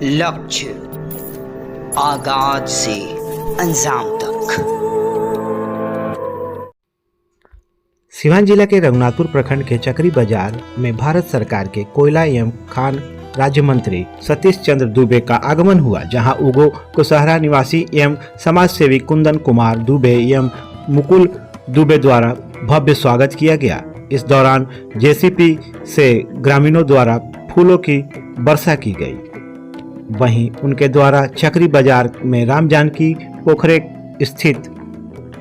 लक्ष्य आगाज से अंजाम तक। सिवान जिला के रघुनाथपुर प्रखंड के चकरी बाजार में भारत सरकार के कोयला एवं खान राज्य मंत्री सतीश चंद्र दुबे का आगमन हुआ, जहां उगो कुशहरा निवासी एवं समाज सेवी कुंदन कुमार दुबे एवं मुकुल दुबे द्वारा भव्य स्वागत किया गया। इस दौरान जेसीपी से ग्रामीणों द्वारा फूलों की वर्षा की गई। वहीं उनके द्वारा चकरी बाजार में राम जानकी पोखरे स्थित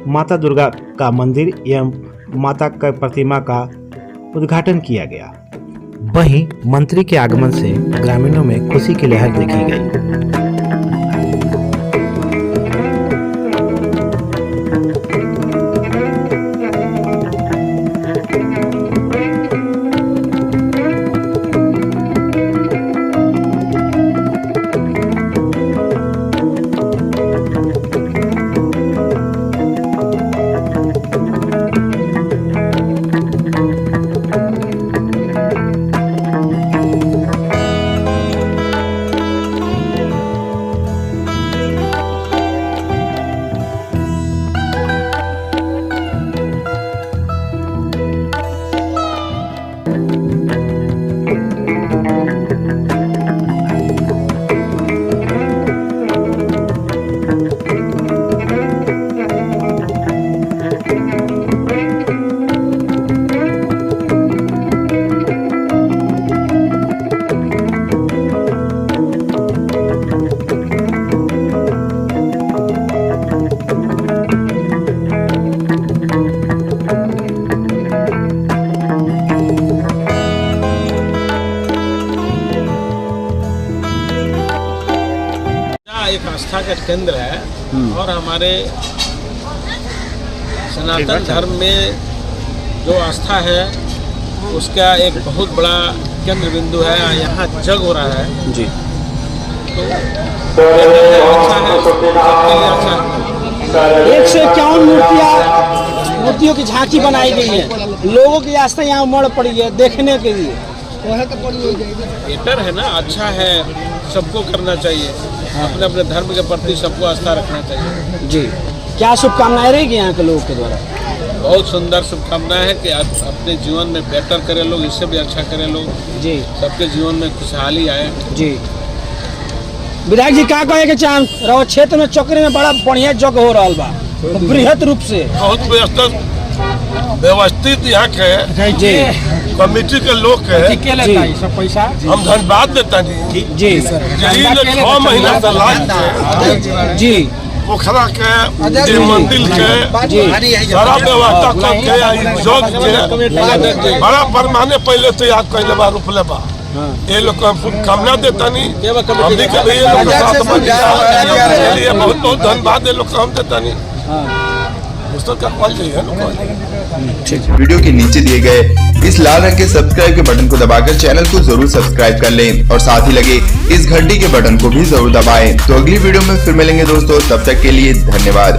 माता दुर्गा का मंदिर एवं माता का प्रतिमा का उद्घाटन किया गया। वहीं मंत्री के आगमन से ग्रामीणों में खुशी की लहर देखी गई। एक आस्था का केंद्र है और हमारे सनातन धर्म में जो आस्था है उसका एक बहुत बड़ा केंद्र बिंदु है। यहाँ जग हो रहा है जी, तो अच्छा है। 151 मूर्तियों की झांकी बनाई गई है। लोगों की आस्था यहाँ उमड़ पड़ी है देखने के लिए। बेटर है ना, अच्छा है, सबको करना चाहिए। अपने अपने धर्म के प्रति सबको आस्था रखना चाहिए जी। क्या शुभकामनाएं रहेगी यहाँ के लोगों के द्वारा? बहुत सुंदर शुभकामनाएं है कि अपने जीवन में बेहतर करें लोग, इससे भी अच्छा करें लोग जी, सबके जीवन में खुशहाली आए जी। विधायक जी क्या कहे के चाह रहो, क्षेत्र में चक्री में बड़ा बढ़िया जग हो रहा बा बृहद रूप से, बहुत व्यवस्थित यहाँ के जी कमेटी के लोग के पैसा हम धन्यवाद देता जी जी। 6 महीना से जी पोखरा के मंदिर के सारा व्यवस्था करके बड़ा पैमाने पहले तो याद कर लेबा रूप लेबा। ये लोग कामना देता नहीं, बहुत बहुत धन्यवाद ये लोग काम देता नहीं। वीडियो के नीचे दिए गए इस लाल रंग के सब्सक्राइब के बटन को दबाकर चैनल को जरूर सब्सक्राइब कर लें और साथ ही लगे इस घंटी के बटन को भी जरूर दबाएं। तो अगली वीडियो में फिर मिलेंगे दोस्तों, तब तक के लिए धन्यवाद।